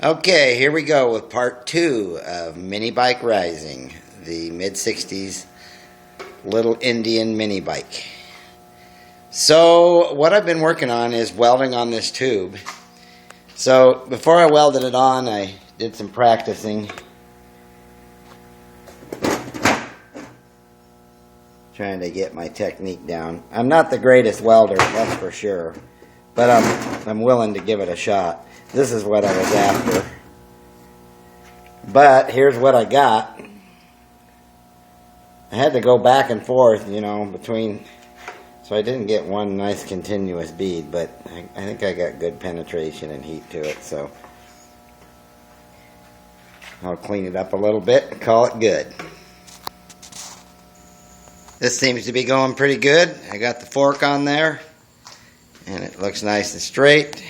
Okay, here we go with part 2 of Mini Bike Rising, the mid-60s Lil Indian Minibike. So what I've been working on is welding on this tube. So before I welded it on, I did some practicing. Trying to get my technique down. I'm not the greatest welder, that's for sure, but I'm willing to give it a shot. This is what I was after. But here's what I got. I had to go back and forth, between, so I didn't get one nice continuous bead, but I think I got good penetration and heat to it, so I'll clean it up a little bit and call it good. This seems to be going pretty good. I got the fork on there, and it looks nice and straight.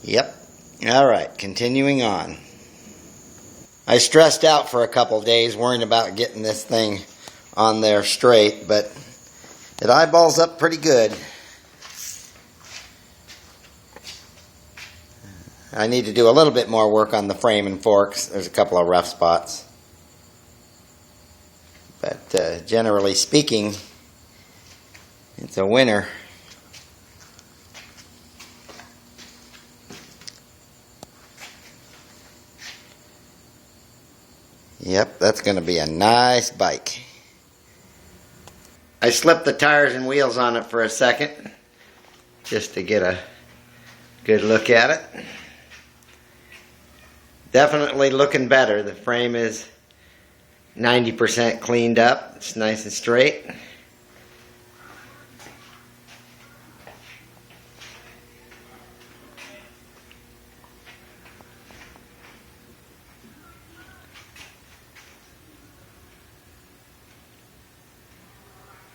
Yep. Alright, continuing on. I stressed out for a couple days worrying about getting this thing on there straight, but it eyeballs up pretty good. I need to do a little bit more work on the frame and forks. There's a couple of rough spots. But generally speaking, it's a winner. Yep, that's going to be a nice bike. I slipped the tires and wheels on it for a second, just to get a good look at it. Definitely looking better. The frame is 90% cleaned up. It's nice and straight.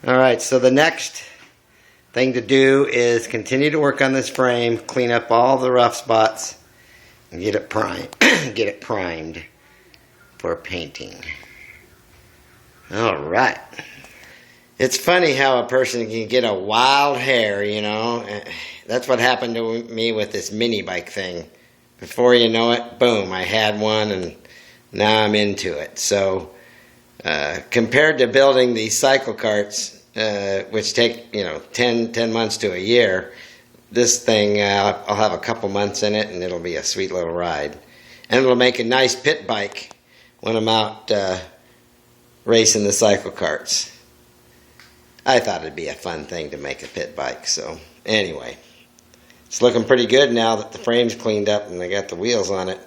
Alright, so the next thing to do is continue to work on this frame, clean up all the rough spots, and get it primed for painting. Alright. It's funny how a person can get a wild hair, That's what happened to me with this mini bike thing. Before you know it, boom, I had one and now I'm into it. So compared to building these cycle carts, which take 10 months to a year, this thing I'll have a couple months in it and it'll be a sweet little ride, and it'll make a nice pit bike when I'm out racing the cycle carts. I thought it'd be a fun thing to make a pit bike. So anyway, it's looking pretty good now that the frame's cleaned up and I got the wheels on it.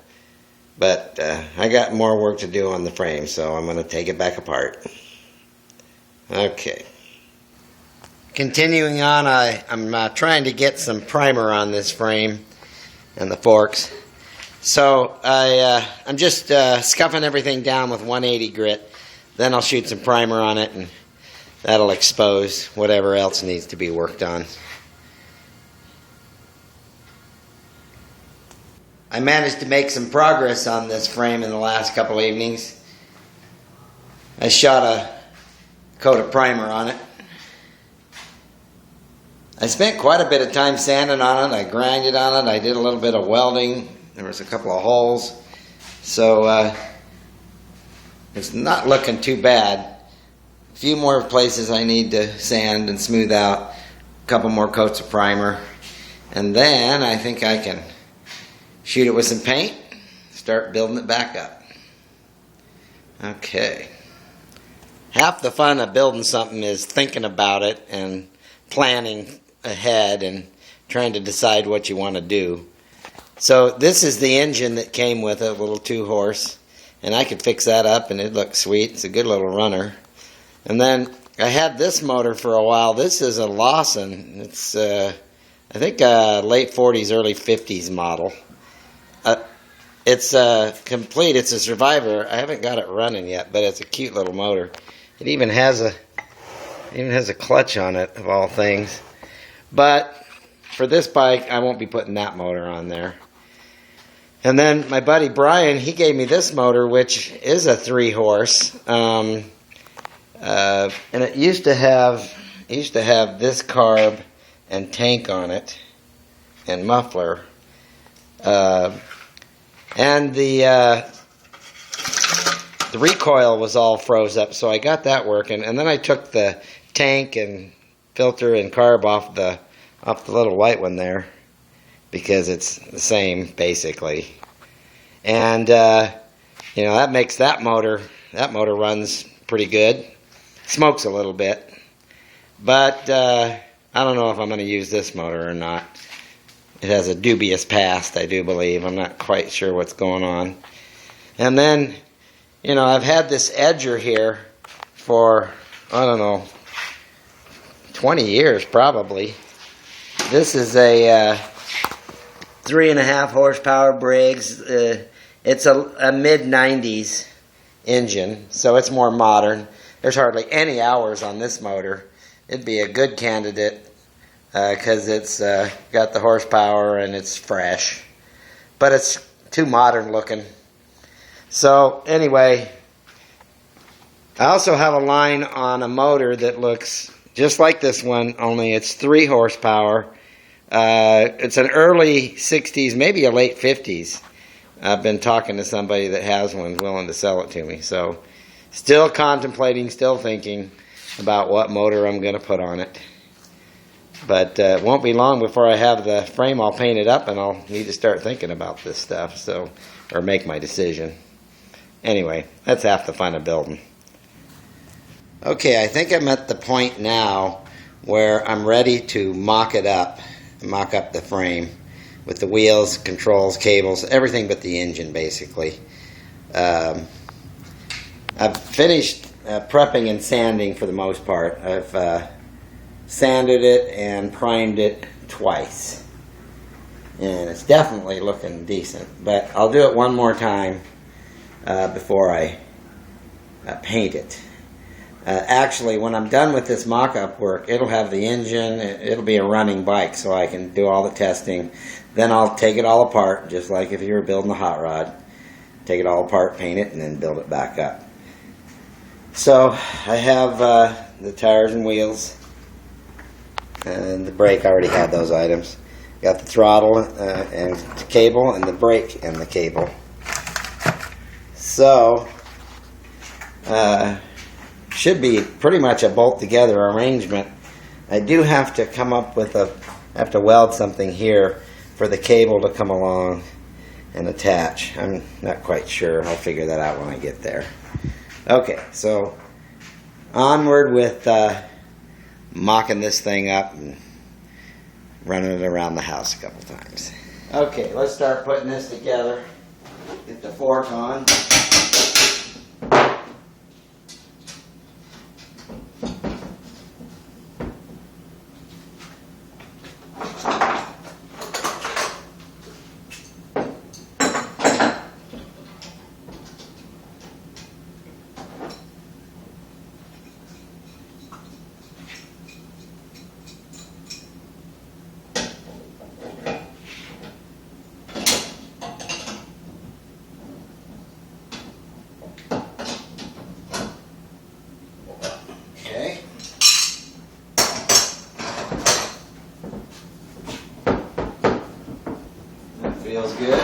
But I got more work to do on the frame, so I'm going to take it back apart. Okay. Continuing on, I'm trying to get some primer on this frame and the forks. So I'm just scuffing everything down with 180 grit. Then I'll shoot some primer on it, and that'll expose whatever else needs to be worked on. I managed to make some progress on this frame in the last couple evenings. I shot a coat of primer on it. I spent quite a bit of time sanding on it. I grinded on it. I did a little bit of welding. There was a couple of holes. So it's not looking too bad. A few more places I need to sand and smooth out. A couple more coats of primer. And then I think I can shoot it with some paint, start building it back up. Okay. Half the fun of building something is thinking about it and planning ahead and trying to decide what you want to do. So this is the engine that came with it, a little 2-horse, and I could fix that up and it looks sweet. It's a good little runner. And then I had this motor for a while. This is a Lawson. It's I think a late 40s, early 50s model. It's complete. It's a Survivor. I haven't got it running yet, but it's a cute little motor. It even has a Even has a clutch on it, of all things. But for this bike, I won't be putting that motor on there. And then my buddy Brian, he gave me this motor, which is a 3-horse. And it used to have this carb and tank on it, and muffler. And the recoil was all froze up, so I got that working. And then I took the tank and filter and carb off the little white one there, because it's the same basically. And you know, that makes that motor runs pretty good. Smokes a little bit, but I don't know if I'm going to use this motor or not. It has a dubious past, I do believe. I'm not quite sure what's going on. And then, you know, I've had this edger here for, I don't know, 20 years probably. This is a 3.5 horsepower Briggs. It's a mid-90s engine, so it's more modern. There's hardly any hours on this motor. It'd be a good candidate because it's got the horsepower and it's fresh, but it's too modern looking. So anyway, I also have a line on a motor that looks just like this one, only it's 3 horsepower. It's an early 60s, maybe a late 50s. I've been talking to somebody that has one, willing to sell it to me. So still contemplating, still thinking about what motor I'm going to put on it. But it won't be long before I have the frame all painted up, and I'll need to start thinking about this stuff, so, or make my decision. Anyway, that's half the fun of building. Okay, I think I'm at the point now where I'm ready to mock it up, mock up the frame with the wheels, controls, cables, everything but the engine basically. I've finished prepping and sanding for the most part. I've sanded it and primed it twice, and it's definitely looking decent, but I'll do it one more time before I paint it. Actually, when I'm done with this mock-up work, it'll have the engine, it'll be a running bike, so I can do all the testing. Then I'll take it all apart, just like if you were building a hot rod. Take it all apart, paint it, and then build it back up. So I have the tires and wheels, and the brake. I already had those items. Got the throttle and the cable, and the brake and the cable. So should be pretty much a bolt together arrangement. I do have to come up with have to weld something here for the cable to come along and attach. I'm not quite sure. I'll figure that out when I get there. Okay, so onward with mocking this thing up and running it around the house a couple times. Okay, let's start putting this together. Get the fork on. Feels good.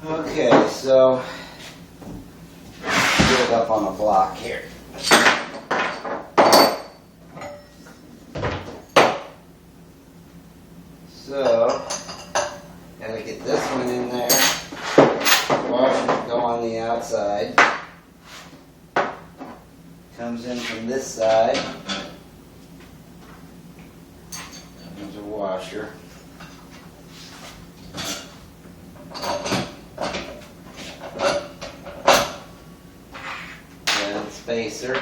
Okay, so get it up on a block here. So, gotta get this one in there. Washer go on the outside. Comes in from this side. There's a washer. Spacer.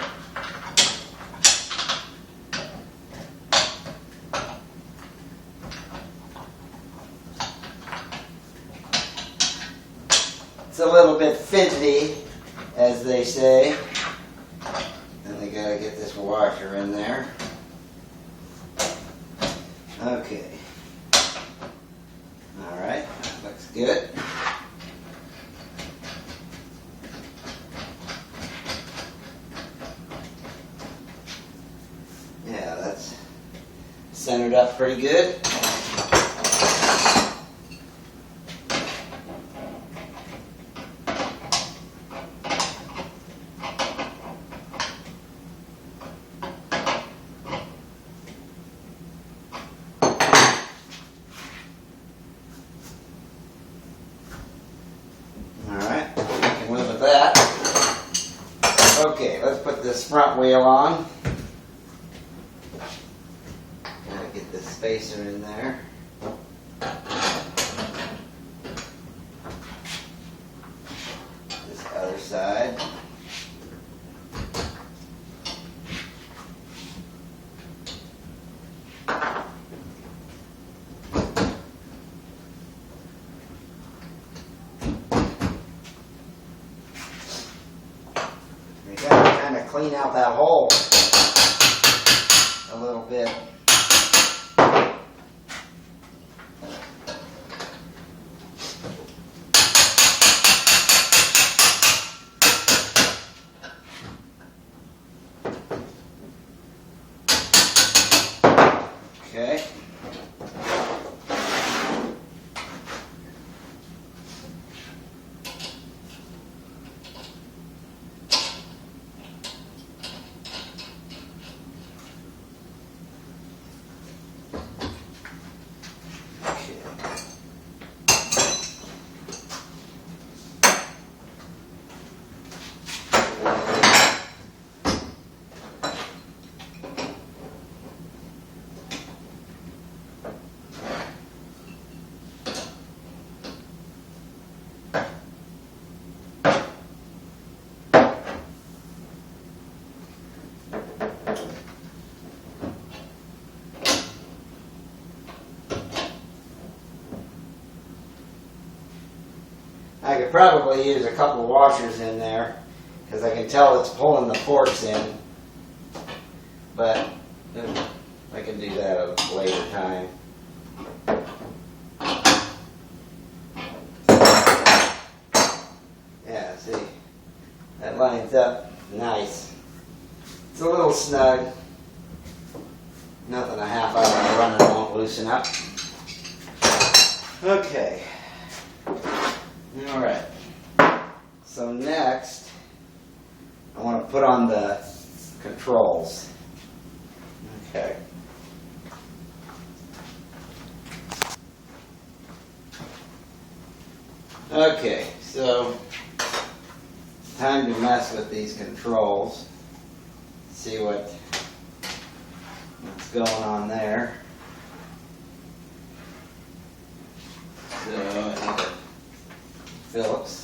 It's a little bit fidgety, as they say, and they got gotta get this washer in there. Okay. Alright, that looks good. Yeah, that's centered up pretty good. Alright, I can live with that. Okay, let's put this front wheel on. Gotta get this spacer in there. This other side. We gotta kind of clean out that hole a little bit. Okay. I could probably use a couple washers in there because I can tell it's pulling the forks in, but I can do that at a later time. Yeah, see, that lines up nice. It's a little snug. Nothing a half hour running won't loosen up. Okay. Alright, so next I want to put on the controls. Okay. Okay, so time to mess with these controls. See what's going on there. So I need a Phillips.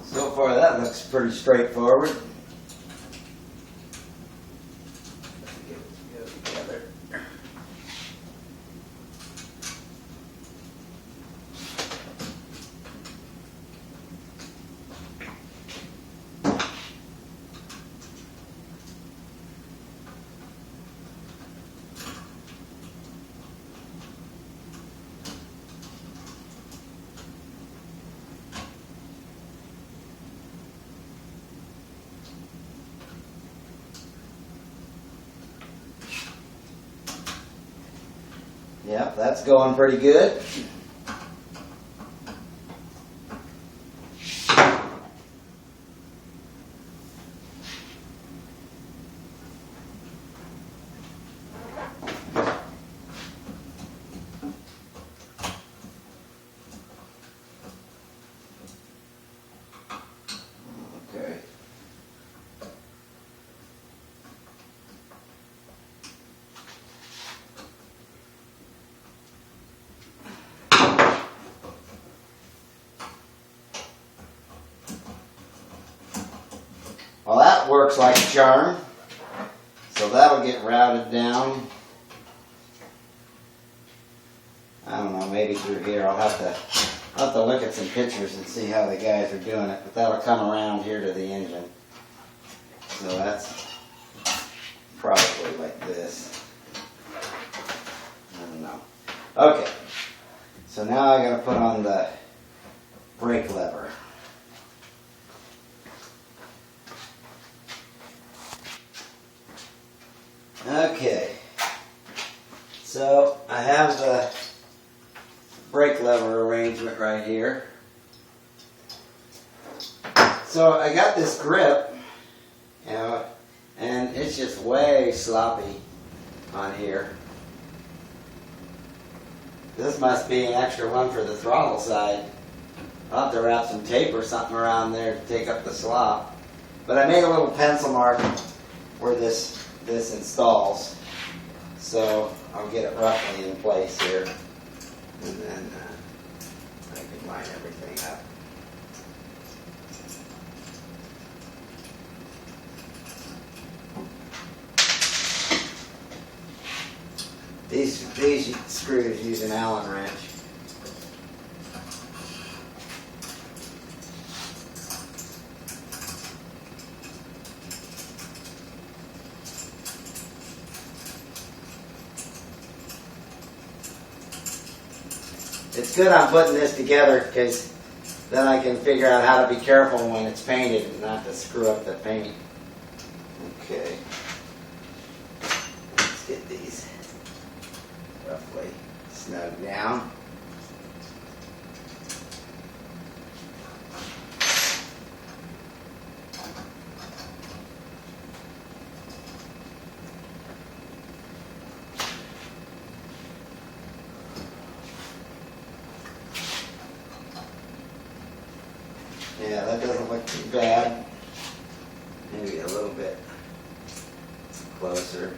So far that looks pretty straightforward. Get it together. Yep, that's going pretty good. that works like a charm. So that'll get routed down. I don't know, maybe through here. I'll have to look at some pictures and see how the guys are doing it. But that'll come around here to the engine. So that's probably like this. I don't know. Okay. So now I gotta put on the brake lever. Okay. So I have the brake lever arrangement right here. So I got this grip, you know, and it's just way sloppy on here. This must be an extra one for the throttle side. I'll have to wrap some tape or something around there to take up the slop. But I made a little pencil mark where this installs. So I'll get it roughly in place here. And then I can line everything up. These screws use an Allen wrench. It's good I'm putting this together because then I can figure out how to be careful when it's painted and not to screw up the paint. Okay. Let's get these roughly snug down. Yeah, that doesn't look too bad. Maybe a little bit closer.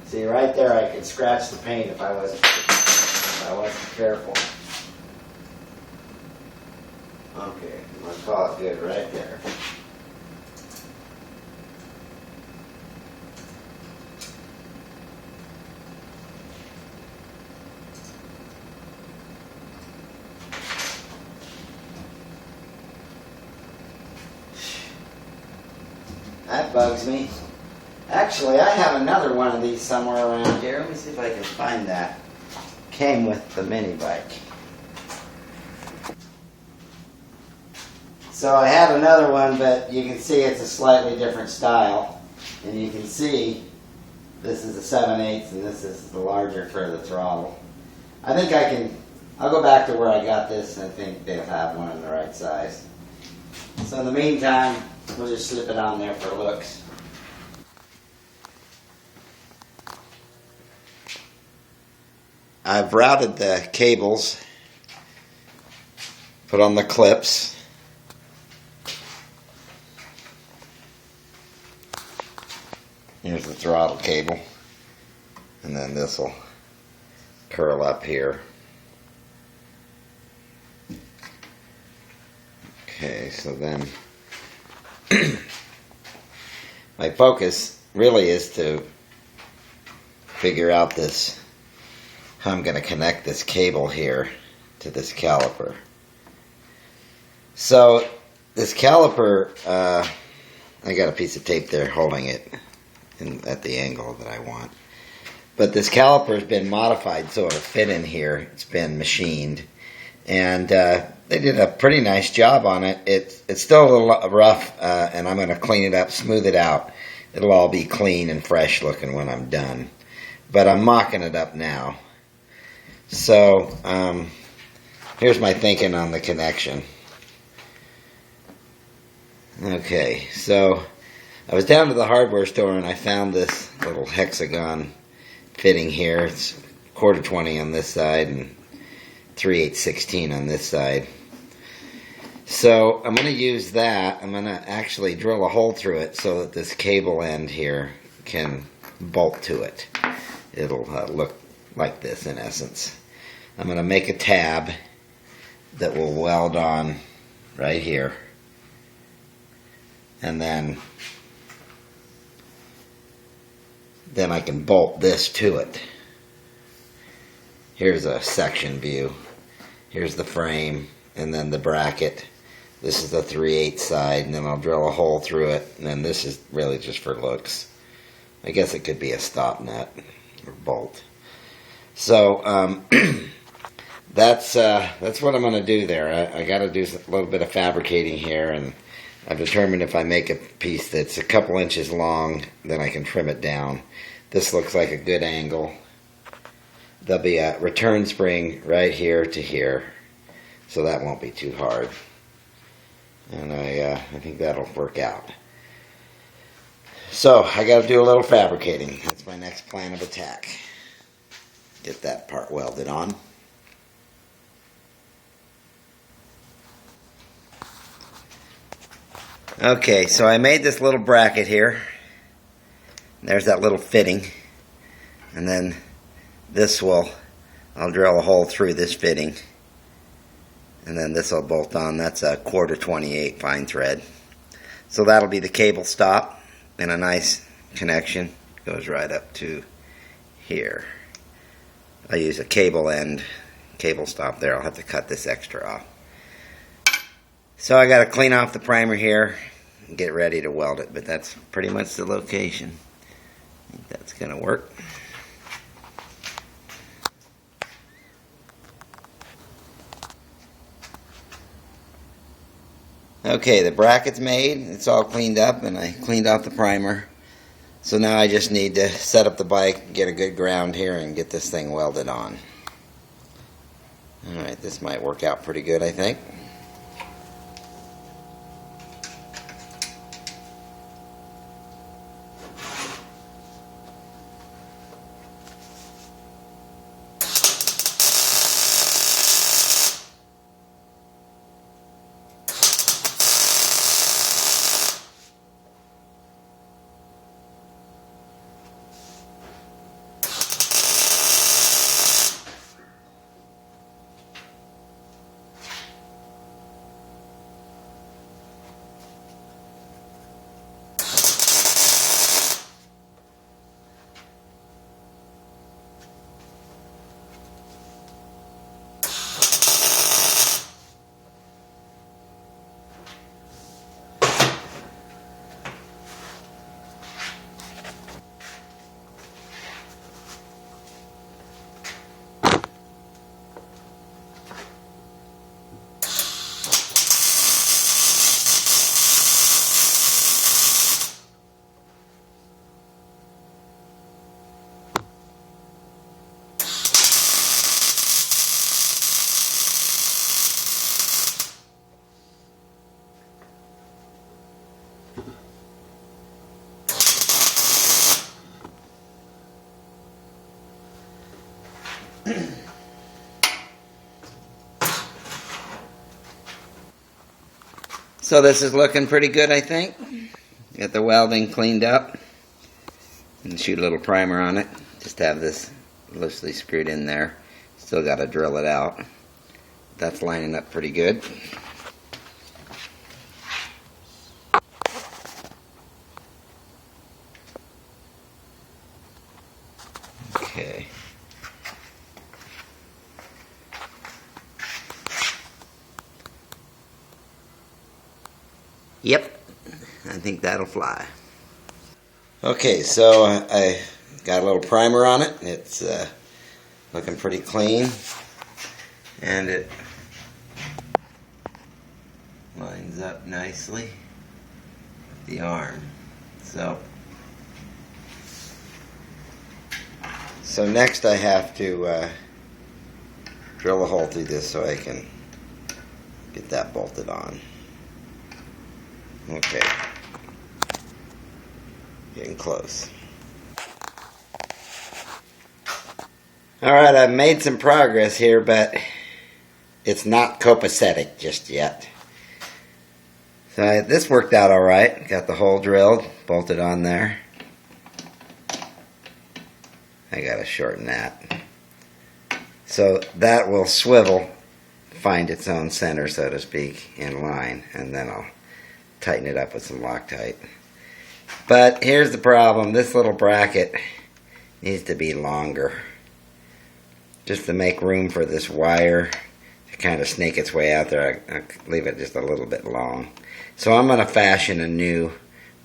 See, right there I could scratch the paint if I wasn't careful. Okay, I'm going to call it good right there. That bugs me. Actually, I have another one of these somewhere around here. Let me see if I can find that. Came with the mini bike. So I have another one, but you can see it's a slightly different style. And you can see this is a 7/8 and this is the larger for the throttle. I think I'll go back to where I got this and I think they'll have one in the right size. So in the meantime, we'll just slip it on there for looks. I've routed the cables, put on the clips. Here's the throttle cable, and then this will curl up here. Okay, so then my focus really is to figure out how I'm going to connect this cable here to this caliper. So this caliper, I got a piece of tape there holding it at the angle that I want. But this caliper has been modified so it'll fit in here. It's been machined. And they did a pretty nice job on it. It's still a little rough, and I'm going to clean it up, smooth it out. It'll all be clean and fresh looking when I'm done. But I'm mocking it up now. So here's my thinking on the connection. Okay, so I was down to the hardware store and I found this little hexagon fitting here. It's 1/4 20 on this side and 3/8 16 on this side. So I'm going to use that. I'm going to actually drill a hole through it so that this cable end here can bolt to it. It'll look like this in essence. I'm going to make a tab that will weld on right here. And then I can bolt this to it. Here's a section view. Here's the frame and then the bracket. This is the 3/8 side, and then I'll drill a hole through it, and then this is really just for looks. I guess it could be a stop nut or bolt. So that's what I'm going to do there. I got to do a little bit of fabricating here, and I've determined if I make a piece that's a couple inches long, then I can trim it down. This looks like a good angle. There'll be a return spring right here to here, so that won't be too hard. And I think that'll work out. So I got to do a little fabricating. That's my next plan of attack. Get that part welded on. Okay, so I made this little bracket here. There's that little fitting. And then I'll drill a hole through this fitting. And then this will bolt on. That's a 1/4 28 fine thread. So that'll be the cable stop, and a nice connection goes right up to here. I use a cable stop there. I'll have to cut this extra off. So I got to clean off the primer here and get ready to weld it, but that's pretty much the location. I think that's going to work. Okay, the bracket's made, it's all cleaned up, and I cleaned off the primer. So now I just need to set up the bike, get a good ground here, and get this thing welded on. Alright, this might work out pretty good, I think. So this is looking pretty good, I think. Got the welding cleaned up. And shoot a little primer on it. Just have this loosely screwed in there. Still got to drill it out. That's lining up pretty good. Okay. Yep, I think that'll fly. Okay, so I got a little primer on it. It's looking pretty clean, and it lines up nicely with the arm. So next I have to drill a hole through this so I can get that bolted on. Okay, getting close. Alright, I've made some progress here, but it's not copacetic just yet. So this worked out alright. Got the hole drilled, bolted on there. I gotta shorten that. So that will swivel, find its own center, so to speak, in line, and then I'll tighten it up with some Loctite. But here's the problem. This little bracket needs to be longer, just to make room for this wire to kind of snake its way out there. I leave it just a little bit long. So I'm going to fashion a new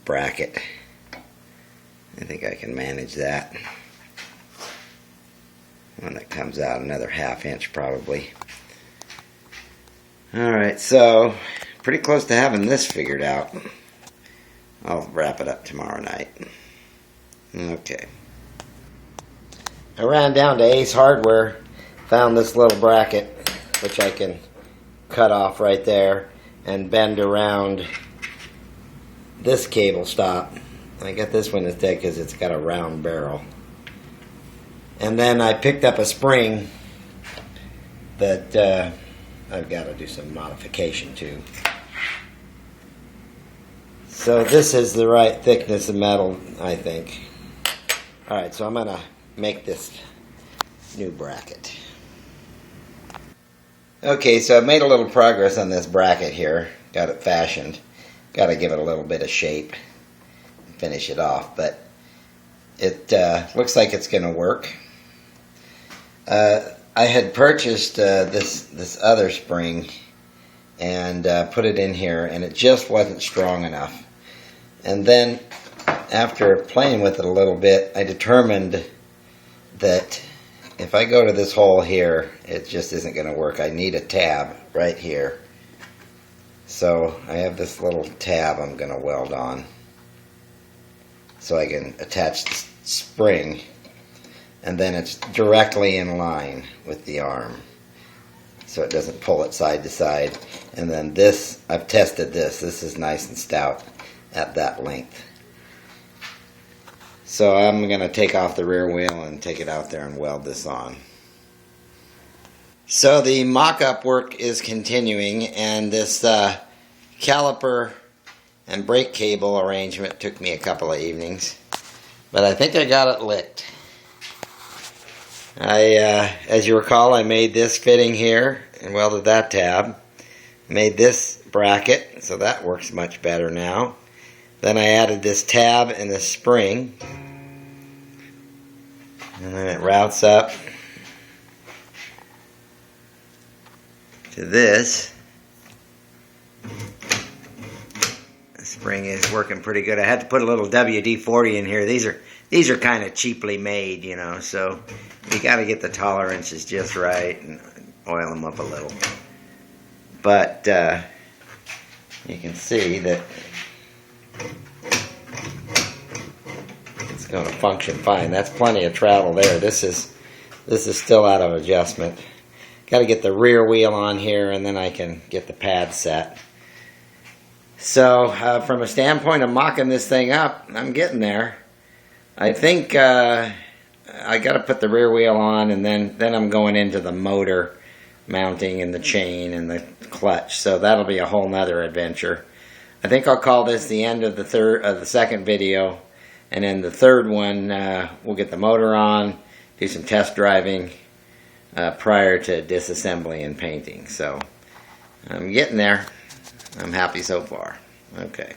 bracket. I think I can manage that. One that comes out another 1/2 inch probably. Alright, so pretty close to having this figured out. I'll wrap it up tomorrow night. Okay. I ran down to Ace Hardware, found this little bracket, which I can cut off right there and bend around this cable stop. I got this one instead because it's got a round barrel. And then I picked up a spring that I've got to do some modification to. So this is the right thickness of metal, I think. Alright, so I'm going to make this new bracket. Okay, so I've made a little progress on this bracket here. Got it fashioned. Got to give it a little bit of shape and finish it off, but it looks like it's going to work. I had purchased this other spring and put it in here, and it just wasn't strong enough. And then after playing with it a little bit, I determined that if I go to this hole here, it just isn't going to work. I need a tab right here. So I have this little tab I'm going to weld on so I can attach the spring, and then it's directly in line with the arm so it doesn't pull it side to side. And then this, I've tested this. This is nice and stout at that length. So I'm going to take off the rear wheel and take it out there and weld this on. So the mock-up work is continuing, and this caliper and brake cable arrangement took me a couple of evenings, but I think I got it licked. As you recall, I made this fitting here and welded that tab. Made this bracket, so that works much better now. Then I added this tab and this spring, and then it routes up to this. The spring is working pretty good. I had to put a little WD-40 in here. These are kind of cheaply made, you know, so you got to get the tolerances just right and oil them up a little. But you can see that it's going to function fine. That's plenty of travel there. This is still out of adjustment. Got to get the rear wheel on here, and then I can get the pad set. So from a standpoint of mocking this thing up, I'm getting there. I think I got to put the rear wheel on, and then I'm going into the motor mounting and the chain and the clutch. So that'll be a whole nother adventure. I think I'll call this the end of the second video, and then the third one we'll get the motor on, do some test driving prior to disassembly and painting. So I'm getting there. I'm happy so far. Okay.